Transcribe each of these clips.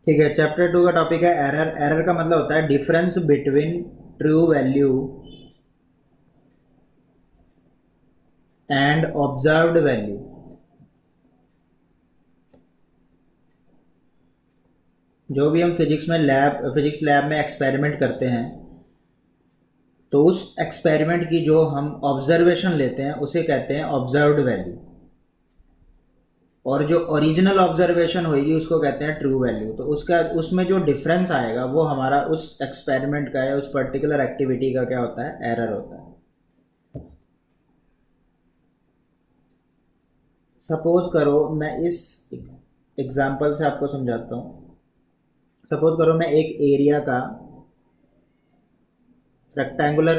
ठीक है, चैप्टर 2 का टॉपिक है एरर। एरर का मतलब होता है difference between true value and observed value. जो भी हम फिजिक्स लैब में एक्सपेरिमेंट करते हैं, तो उस एक्सपेरिमेंट की जो हम ऑब्जर्वेशन लेते हैं उसे कहते हैं ऑब्जर्व्ड वैल्यू, और जो ओरिजिनल ऑब्जर्वेशन होगी उसको कहते हैं ट्रू वैल्यू। तो उसका उसमें जो डिफरेंस आएगा वो हमारा उस एक्सपेरिमेंट का या उस पर्टिकुलर एक्टिविटी का क्या होता है, एरर होता है। सपोज करो, मैं इस एग्जांपल से आपको समझाता हूँ। सपोज करो मैं एक एरिया का रेक्टेंगुलर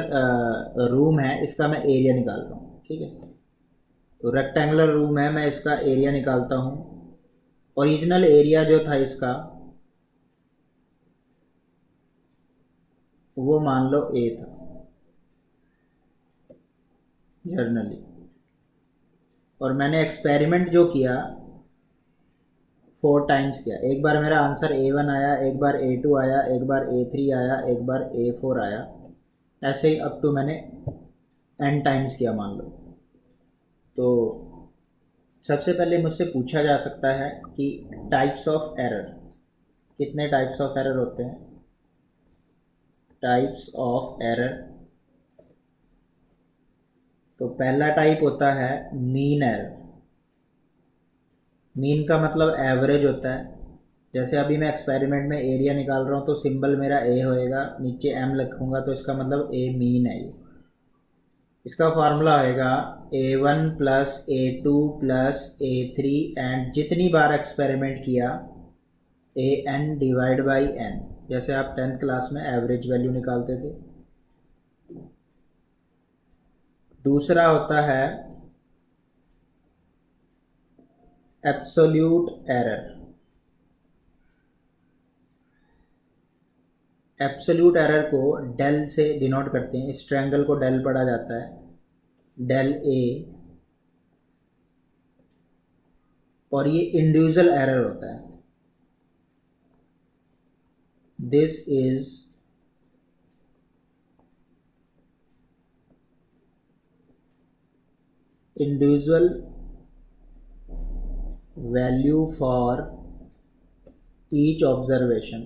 रूम है, इसका मैं एरिया निकाल रहा हूँ। ठीक है, तो रेक्टेंगुलर रूम है, मैं इसका एरिया निकालता हूँ। ओरिजिनल एरिया जो था इसका, वो मान लो ए था जर्नली। और मैंने एक्सपेरिमेंट जो किया 4 टाइम्स किया। एक बार मेरा आंसर A1 आया, एक बार A2 आया, एक बार A3 आया, एक बार A4 आया। ऐसे ही अप टू मैंने n टाइम्स किया मान लो। तो सबसे पहले मुझसे पूछा जा सकता है कि टाइप्स ऑफ एरर, कितने टाइप्स ऑफ एरर होते हैं। टाइप्स ऑफ एरर, तो पहला टाइप होता है मीन एरर। मीन का मतलब एवरेज होता है। जैसे अभी मैं एक्सपेरिमेंट में एरिया निकाल रहा हूँ, तो सिंबल मेरा ए होएगा, नीचे एम लिखूंगा, तो इसका मतलब ए मीन है ये। इसका फार्मूला होएगा A1 plus A2 plus A3 and जितनी बार एक्सपेरिमेंट किया AN डिवाइड बाई n। जैसे आप 10th क्लास में एवरेज वैल्यू निकालते थे। दूसरा होता है एब्सोल्यूट एरर। एब्सोल्यूट एरर को डेल से डिनोट करते हैं। इस ट्रायंगल को डेल पढ़ा जाता है, डेल ए। और ये इंडिविजुअल एरर होता है। This is individual value for each observation.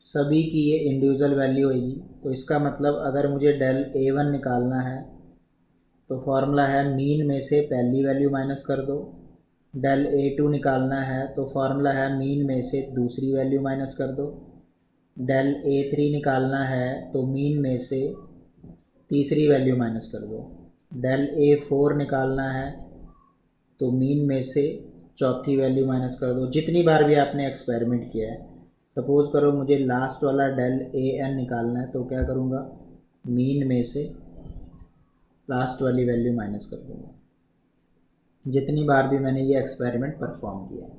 सभी की ये इंडिविजुअल वैल्यू होगी। तो इसका मतलब अगर मुझे डेल A1 निकालना है, तो फॉर्मूला है मीन में से पहली वैल्यू माइनस कर दो। डेल A2 निकालना है तो फॉर्मूला है मीन में से दूसरी वैल्यू माइनस कर दो। डेल A3 निकालना है तो मीन में से तीसरी वैल्यू माइनस कर दो। डेल A4 निकालना है तो मीन में से चौथी वैल्यू माइनस कर दो। जितनी बार भी आपने एक्सपेरिमेंट किया है, सपोज करो मुझे लास्ट वाला डेल AN निकालना है, तो क्या करूँगा, मीन में से लास्ट वाली वैल्यू माइनस कर दूँगा, जितनी बार भी मैंने ये एक्सपेरिमेंट परफॉर्म किया है।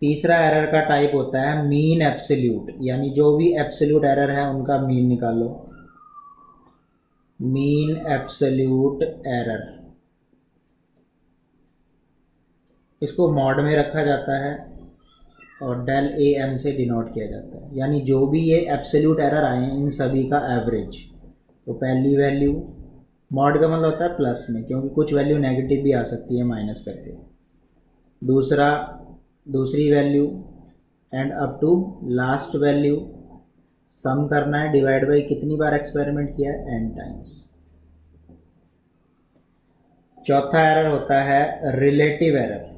तीसरा एरर का टाइप होता है मीन एब्सोल्यूट, यानी जो भी एब्सोल्यूट एरर है उनका मीन निकालो। मीन एब्सोल्यूट एरर, इसको मॉड में रखा जाता है और डेल AM से डिनोट किया जाता है। यानी जो भी ये एब्सोल्यूट एरर आए हैं इन सभी का एवरेज। तो पहली वैल्यू, मॉड का मतलब होता है प्लस में, क्योंकि कुछ वैल्यू नेगेटिव भी आ सकती है माइनस करके। दूसरा, दूसरी value and up to last value. Sum करना है, डिवाइड बाई कितनी बार एक्सपेरिमेंट किया है, n टाइम्स। चौथा एरर होता है रिलेटिव एरर।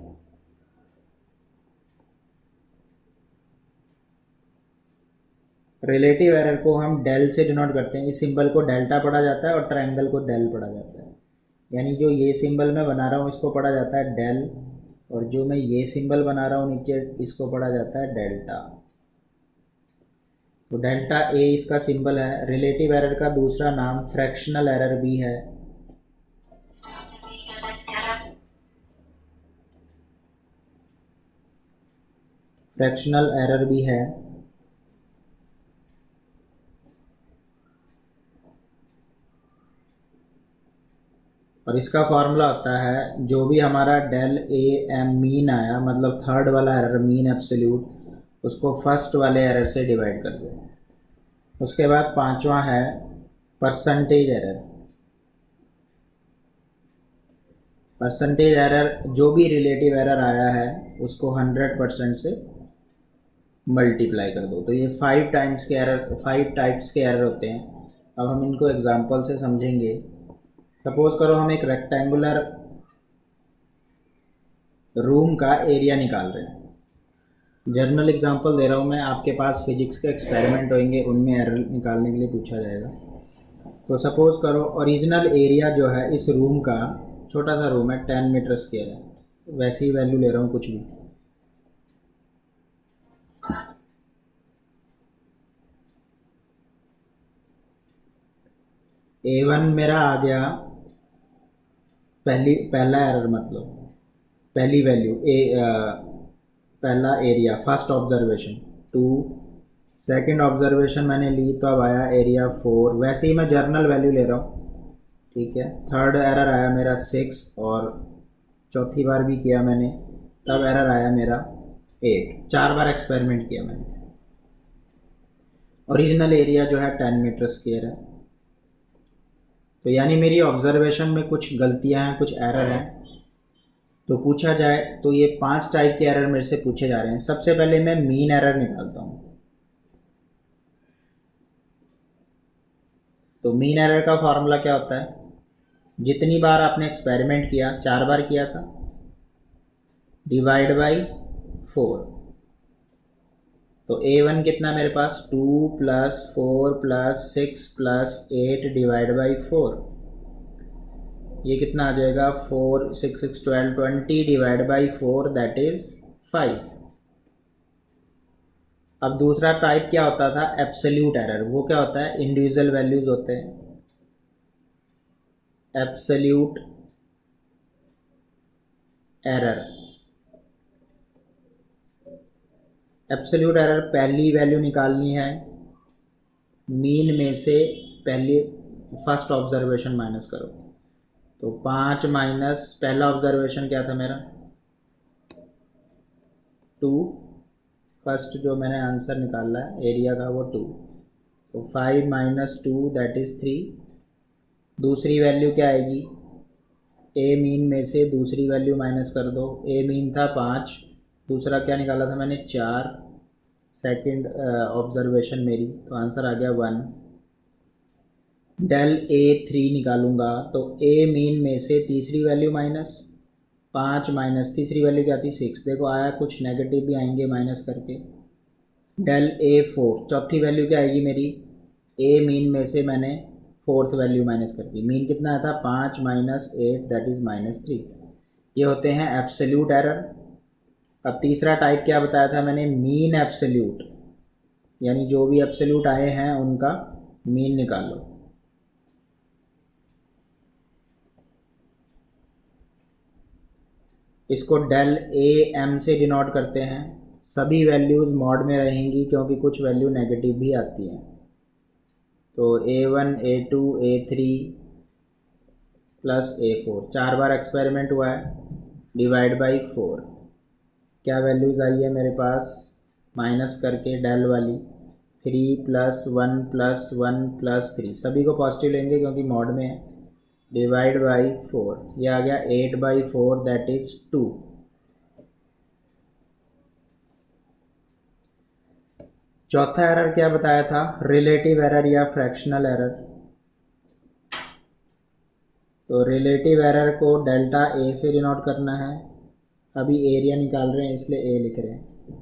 रिलेटिव एरर को हम डेल से डिनोट करते हैं। इस सिंबल को डेल्टा पढ़ा जाता है और ट्रायंगल को डेल पढ़ा जाता है। यानी जो ये सिंबल मैं बना रहा हूँ इसको पढ़ा जाता है डेल, और जो मैं ये सिंबल बना रहा हूँ नीचे इसको पढ़ा जाता है डेल्टा। तो डेल्टा ए इसका सिंबल है। रिलेटिव एरर का दूसरा नाम फ्रैक्शनल एरर भी है। फ्रैक्शनल एरर भी है। और इसका फॉर्मूला होता है जो भी हमारा डेल ए एम मीन आया, मतलब थर्ड वाला एरर मीन एब्सोल्यूट, उसको फर्स्ट वाले एरर से डिवाइड कर दो। उसके बाद पांचवा है परसेंटेज एरर। परसेंटेज एरर जो भी रिलेटिव एरर आया है उसको 100% से मल्टीप्लाई कर दो। तो ये 5 टाइप्स के एरर होते हैं। अब हम इनको एग्जांपल से समझेंगे। सपोज करो हम एक रेक्टेंगुलर रूम का एरिया निकाल रहे हैं। जर्नल एग्जांपल दे रहा हूँ मैं, आपके पास फिजिक्स के एक्सपेरिमेंट होंगे उनमें एरर निकालने के लिए पूछा जाएगा। तो सपोज करो ओरिजिनल एरिया जो है इस रूम का, छोटा सा रूम है, 10 मीटर स्क्वायर है। वैसे ही वैल्यू ले रहा हूँ कुछ भी। A1 मेरा आ गया पहला एरर, मतलब पहली वैल्यू पहला area, first observation 2। Second observation मैंने ली तो अब आया एरिया 4। वैसे ही मैं जर्नल वैल्यू ले रहा हूँ, ठीक है। थर्ड एरर आया मेरा 6, और चौथी बार भी किया मैंने तब एरर आया मेरा 8। 4 बार एक्सपेरिमेंट किया मैंने। ओरिजिनल एरिया जो है 10 मीटर स्क्वायर है। तो यानी मेरी ऑब्जर्वेशन में कुछ गलतियां हैं, कुछ एरर हैं। तो पूछा जाए तो ये 5 टाइप के एरर मेरे से पूछे जा रहे हैं। सबसे पहले मैं मीन एरर निकालता हूँ। तो मीन एरर का फॉर्मूला क्या होता है? जितनी बार आपने एक्सपेरिमेंट किया, 4 बार किया था, डिवाइड बाई 4। तो A1 कितना मेरे पास, 2 + 4 + 6 + 8 डिवाइड बाई 4। ये कितना आ जाएगा, 4 6 6 12 20 डिवाइड बाई 4, दैट इज 5। अब दूसरा टाइप क्या होता था, एब्सोल्यूट एरर। वो क्या होता है, इंडिविजुअल वैल्यूज होते हैं। एब्सोल्यूट एरर, एब्सोल्यूट एरर पहली वैल्यू निकालनी है मीन में से, पहली फर्स्ट ऑब्जर्वेशन माइनस करो। तो 5 माइनस पहला ऑब्जर्वेशन क्या था मेरा, 2। फर्स्ट जो मैंने आंसर निकाला है एरिया का वो 2। तो 5 माइनस 2 दैट इज़ 3। दूसरी वैल्यू क्या आएगी, ए मीन में से दूसरी वैल्यू माइनस कर दो। ए मीन था 5, दूसरा क्या निकाला था मैंने, 4। सेकंड ऑब्जर्वेशन मेरी, तो आंसर आ गया 1। डेल A3 निकालूंगा तो ए मीन में से तीसरी वैल्यू माइनस, 5 माइनस तीसरी वैल्यू क्या थी, 6। देखो आया, कुछ नेगेटिव भी आएंगे माइनस करके। डेल A4 चौथी वैल्यू क्या आएगी मेरी, ए मीन में से मैंने फोर्थ वैल्यू माइनस कर दी। मीन कितना आया था, 5 माइनस 8 दैट इज़ -3। ये होते हैं एब्सोल्यूट एरर। अब तीसरा टाइप क्या बताया था मैंने, मीन एब्सोल्यूट, यानी जो भी एब्सोल्यूट आए हैं उनका मीन निकालो। इसको डेल AM से डिनोट करते हैं। सभी वैल्यूज़ मॉड में रहेंगी क्योंकि कुछ वैल्यू नेगेटिव भी आती हैं। तो A1 A2 A3 + A4, 4 बार एक्सपेरिमेंट हुआ है, डिवाइड बाई 4। क्या वैल्यूज़ आई है मेरे पास, माइनस करके डेल वाली, 3 + 1 + 1 + 3, सभी को पॉजिटिव लेंगे क्योंकि मॉड में है, डिवाइड बाई 4। ये आ गया 8/4 दैट इज़ 2। चौथा एरर क्या बताया था, रिलेटिव एरर या फ्रैक्शनल एरर। तो रिलेटिव एरर को डेल्टा ए से डिनोट करना है। अभी एरिया निकाल रहे हैं इसलिए ए लिख रहे हैं।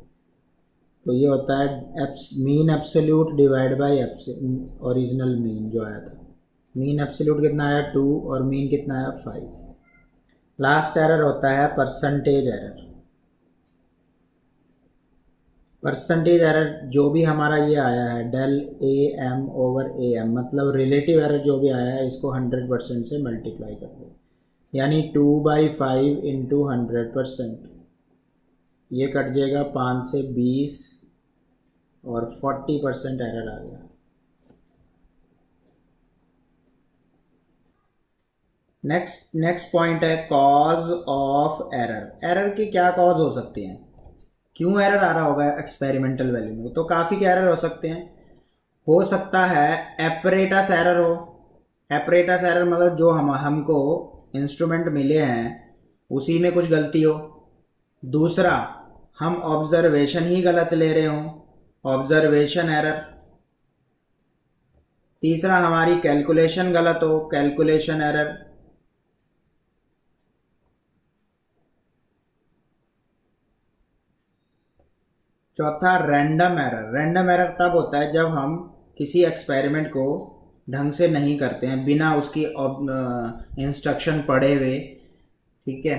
तो ये होता है mean absolute divide by original mean जो आया था। मीन एब्सोल्यूट कितना आया, 2, और मीन कितना आया, 5। लास्ट एरर होता है परसेंटेज एरर। परसेंटेज एरर जो भी हमारा ये आया है डेल AM/AM, मतलब रिलेटिव एरर जो भी आया है इसको 100% से मल्टीप्लाई कर दो, यानी 2/5 इंटू 100%। ये कट जाएगा 5 से 20, और 40% एरर आ गया। नेक्स्ट पॉइंट है कॉज ऑफ एरर। एरर के क्या कॉज हो सकते हैं, क्यों एरर आ रहा होगा एक्सपेरिमेंटल वैल्यू में? तो काफ़ी के एरर हो सकते हैं। हो सकता है एपरेटस एरर हो। एपरेटस एरर मतलब जो हमको इंस्ट्रूमेंट मिले हैं उसी में कुछ गलती हो। दूसरा, हम ऑब्जर्वेशन ही गलत ले रहे हों, ऑब्जर्वेशन एरर। तीसरा, हमारी कैलकुलेशन गलत हो, कैलकुलेशन एरर। चौथा, रैंडम एरर। रैंडम एरर तब होता है जब हम किसी एक्सपेरिमेंट को ढंग से नहीं करते हैं, बिना उसकी इंस्ट्रक्शन पढ़े हुए, ठीक है,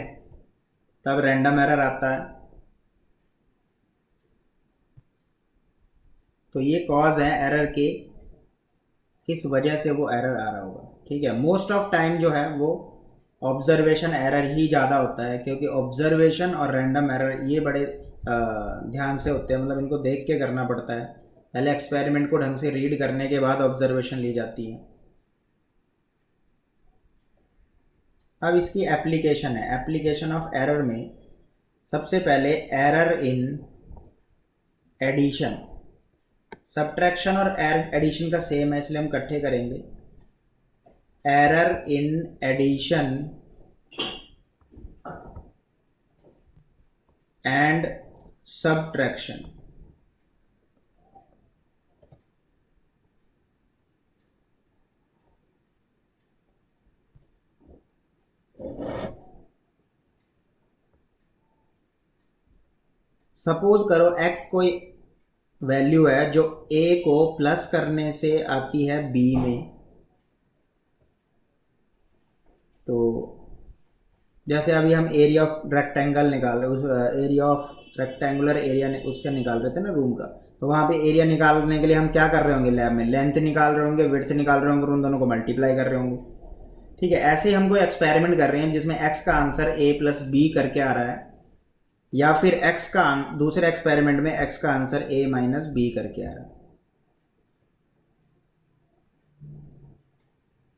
तब रैंडम एरर आता है। तो ये कॉज है एरर के, किस वजह से वो एरर आ रहा होगा, ठीक है। मोस्ट ऑफ टाइम जो है वो ऑब्जर्वेशन एरर ही ज़्यादा होता है, क्योंकि ऑब्जर्वेशन और रैंडम एरर ये बड़े ध्यान से होते हैं, मतलब इनको देख के करना पड़ता है। पहले एक्सपेरिमेंट को ढंग से रीड करने के बाद ऑब्जर्वेशन ली जाती है। अब इसकी एप्लीकेशन है, एप्लीकेशन ऑफ एरर में सबसे पहले एरर इन एडिशन। सब्ट्रैक्शन और एडिशन का सेम है इसलिए हम इकट्ठे करेंगे। Error in addition and subtraction. Suppose करो x कोई वैल्यू है जो a को प्लस करने से आती है b में। तो जैसे अभी हम एरिया ऑफ रेक्टेंगल निकाल रहे, उस एरिया ऑफ रेक्टेंगुलर एरिया उसका निकाल रहे थे ना रूम का, तो वहाँ पे एरिया निकालने के लिए हम क्या कर रहे होंगे, लैब में लेंथ निकाल रहे होंगे, विड्थ निकाल रहे होंगे, उन दोनों को मल्टीप्लाई कर रहे होंगे, ठीक है। ऐसे ही हम कोई एक्सपेरिमेंट कर रहे हैं जिसमें x का आंसर a प्लस बी करके आ रहा है, या फिर x का दूसरे एक्सपेरिमेंट में x का आंसर a माइनस बी करके आ रहा है।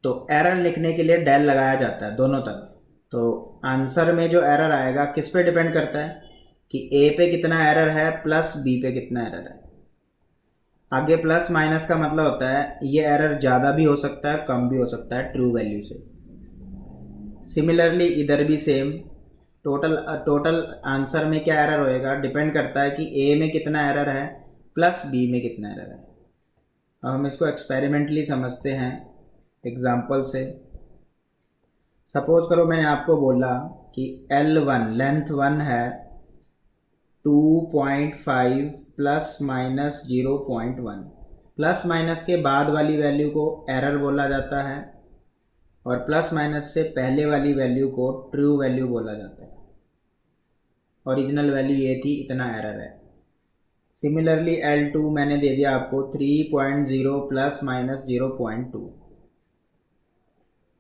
तो एरर लिखने के लिए डेल लगाया जाता है दोनों तरफ। तो आंसर में जो एरर आएगा किस पे डिपेंड करता है कि ए पे कितना एरर है प्लस बी पे कितना एरर है। आगे प्लस माइनस का मतलब होता है ये एरर ज़्यादा भी हो सकता है, कम भी हो सकता है ट्रू वैल्यू से। सिमिलरली इधर भी सेम, टोटल आंसर में क्या एरर होएगा डिपेंड करता है कि ए में कितना एरर है प्लस बी में कितना एरर है। अब हम इसको एक्सपेरिमेंटली समझते हैं एग्जाम्पल से। सपोज करो मैंने आपको बोला कि L1 लेंथ 1 है 2.5 प्लस माइनस 0.1। प्लस माइनस के बाद वाली वैल्यू को एरर बोला जाता है और प्लस माइनस से पहले वाली वैल्यू को ट्रू वैल्यू बोला जाता है। ओरिजिनल वैल्यू ये थी, इतना एरर है। सिमिलरली L2 मैंने दे दिया आपको 3.0 प्लस माइनस 0.2।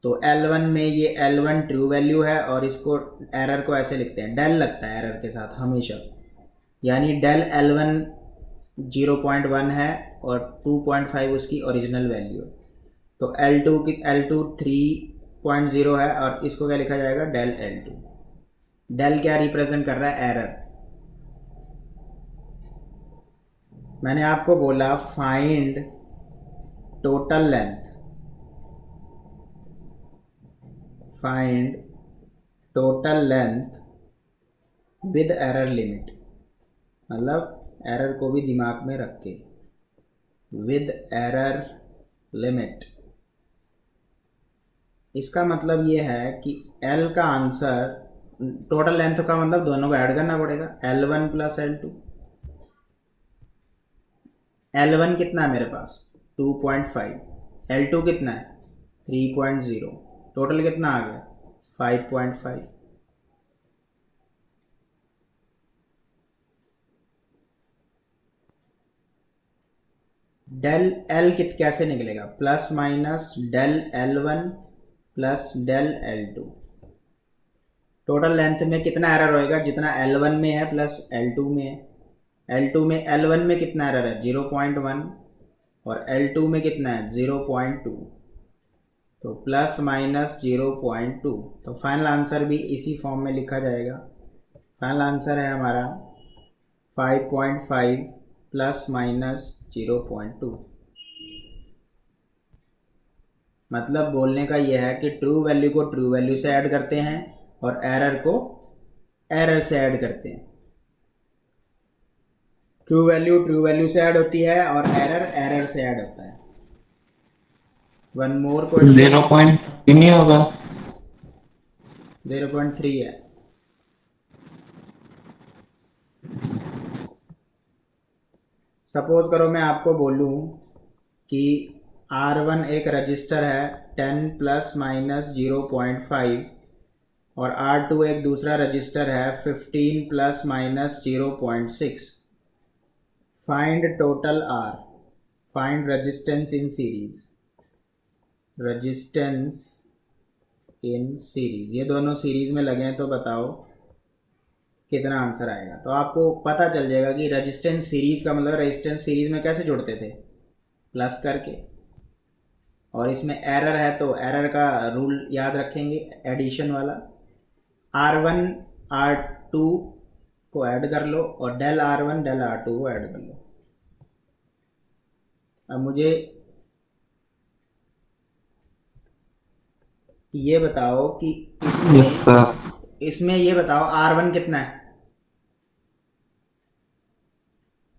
तो L1 में ये L1 ट्रू वैल्यू है और इसको एरर को ऐसे लिखते हैं, डेल लगता है एरर के साथ हमेशा, यानी डेल L1 0.1 है और 2.5 उसकी ओरिजिनल वैल्यू है। तो L2 3.0 है और इसको क्या लिखा जाएगा, डेल L2। डेल क्या रिप्रेजेंट कर रहा है, एरर। मैंने आपको बोला find total length, find total length with error limit, मतलब एरर को भी दिमाग में रख के, विद एरर लिमिट। इसका मतलब ये है कि L का आंसर, टोटल लेंथ का मतलब दोनों को ऐड करना पड़ेगा, L1 प्लस L2। L1 कितना है मेरे पास 2.5, L2 कितना है 3.0, टोटल कितना आ गया 5.5। डेल L कैसे निकलेगा, plus minus del L1 plus del L2। Total length में कितना एरर होएगा, जितना L1 में है प्लस L2 में है। L2 में L1 में कितना एरर है 0.1 और L2 में कितना है 0.2। तो प्लस माइनस 0.2, तो फाइनल आंसर भी इसी फॉर्म में लिखा जाएगा। फाइनल आंसर है हमारा 5.5 प्लस माइनस 0.2। मतलब बोलने का यह है कि ट्रू वैल्यू को ट्रू वैल्यू से ऐड करते हैं और एरर को एरर से ऐड करते हैं। ट्रू वैल्यू से ऐड होती है और एरर से ऐड होता है। One more question. 0.3 नहीं होगा? 0.3 है। सपोज करो मैं आपको बोलूं कि R1 एक रजिस्टर है 10 प्लस माइनस 0.5 और R2 एक दूसरा रजिस्टर है 15 plus minus 0.6। Find total R, find resistance in series. Resistance in series, ये दोनों सीरीज में लगे हैं तो बताओ कितना आंसर आएगा। तो आपको पता चल जाएगा कि रेजिस्टेंस सीरीज का मतलब रेजिस्टेंस सीरीज में कैसे जुड़ते थे, प्लस करके। और इसमें एरर है तो एरर का रूल याद रखेंगे, एडिशन वाला। R1 R2 को ऐड कर लो और डेल R1 डेल R2 को ऐड कर लो। अब मुझे ये बताओ कि इसमें ये बताओ R1 कितना है,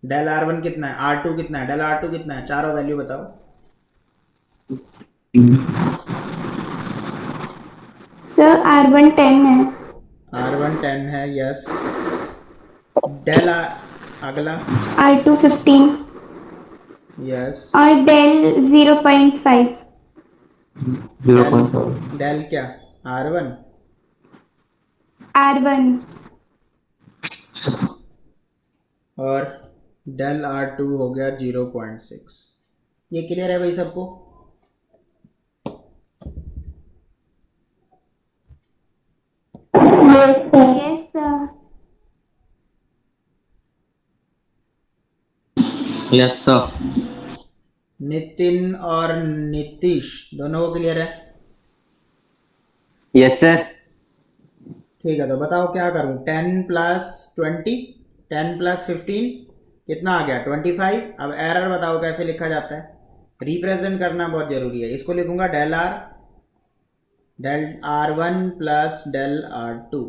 डेल R1 कितना है, R2 कितना है, डेल R2 कितना है, चारों वैल्यू बताओ। सर R1 10 है। R1 10 है, यस। डेल अगला R2 15 यस। और डेल 0.5। डेल क्या, R1 R1 और डेल R2 हो गया 0.6। ये क्लियर है भाई सबको? Yes sir. Yes sir. Nitin और नीतीश दोनों को क्लियर है? Yes sir. ठीक है, तो बताओ क्या करूं। 10 प्लस 20, 10 प्लस 15 कितना आ गया, 25। अब एरर बताओ कैसे लिखा जाता है, रिप्रेजेंट करना बहुत जरूरी है। इसको लिखूंगा del R1 plus del R2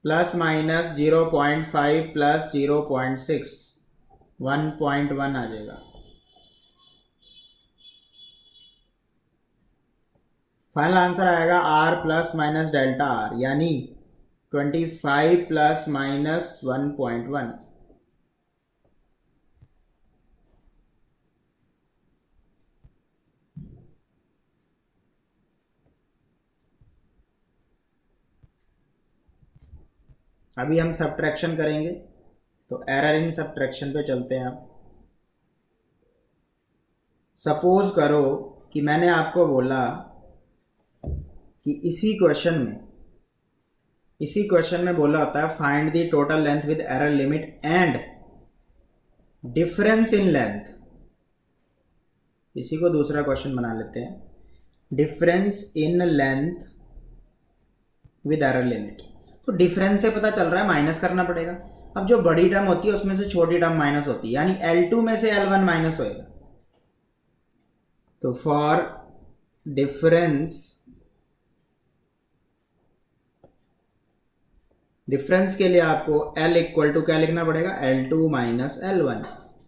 plus minus 0.5 plus 0.6, 1.1 आ जाएगा। फाइनल आंसर आएगा R plus minus delta R, यानी 25 प्लस माइनस 1.1। अभी हम सब्ट्रैक्शन करेंगे, तो एरर इन सब्ट्रैक्शन पे चलते हैं। आप सपोज करो कि मैंने आपको बोला कि इसी क्वेश्चन में बोला होता है find the total length with error limit and difference in length. इसी को दूसरा क्वेश्चन बना लेते हैं, difference in length with error limit. तो डिफरेंस से पता चल रहा है माइनस करना पड़ेगा। अब जो बड़ी टर्म होती है उसमें से छोटी टर्म माइनस होती है, यानी L2 में से L1 माइनस होएगा। तो फॉर डिफरेंस के लिए आपको L इक्वल टू क्या लिखना पड़ेगा, L2 माइनस L1।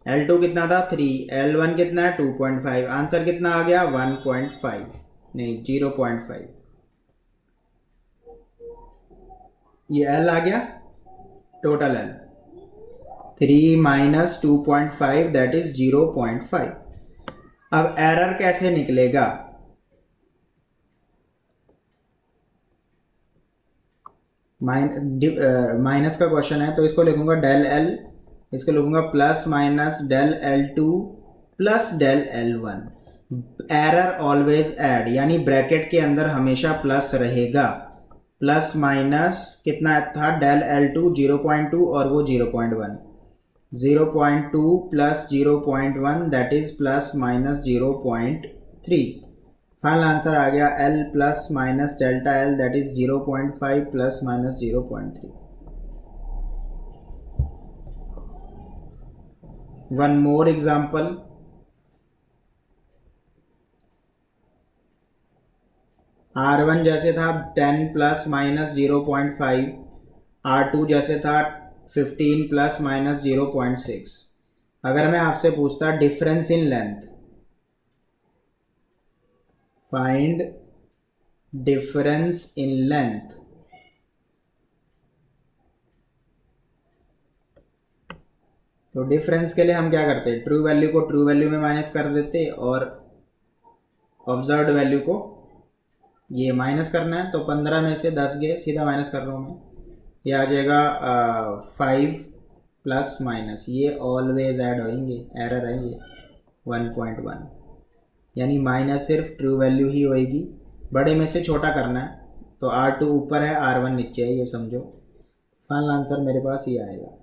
L2 कितना था 3, L1 कितना है 2.5, आंसर कितना आ गया 1.5 नहीं 0.5। ये L आ गया, total L 3 minus 2.5 that is 0.5। अब एरर कैसे निकलेगा, माइनस का क्वेश्चन है तो इसको लिखूंगा डेल L, इसको लिखूंगा plus minus del L2 plus del L1। Error always add, यानी ब्रैकेट के अंदर हमेशा प्लस रहेगा। प्लस माइनस कितना था, डेल L2 0.2 और वो 0.1। 0.2 plus 0.1 that is plus minus 0.3। Final answer आ गया L plus minus delta L that is 0.5 plus minus 0.3। One more example, R1 जैसे था 10 प्लस माइनस 0.5, R2 जैसे था 15 प्लस माइनस 0.6। अगर मैं आपसे पूछता difference in length, find difference in length, तो डिफरेंस के लिए हम क्या करते, ट्रू वैल्यू को ट्रू वैल्यू में माइनस कर देते और ऑब्जर्व्ड वैल्यू को ये माइनस करना है। तो 15 में से 10 गए, सीधा माइनस कर रहा हूँ मैं, ये आ जाएगा 5 प्लस माइनस, ये ऑलवेज ऐड होंगे, एरर है ये 1.1, यानी माइनस सिर्फ ट्रू वैल्यू ही होएगी। बड़े में से छोटा करना है, तो R2 ऊपर है R1 नीचे है, ये समझो। फाइनल आंसर मेरे पास ये आएगा।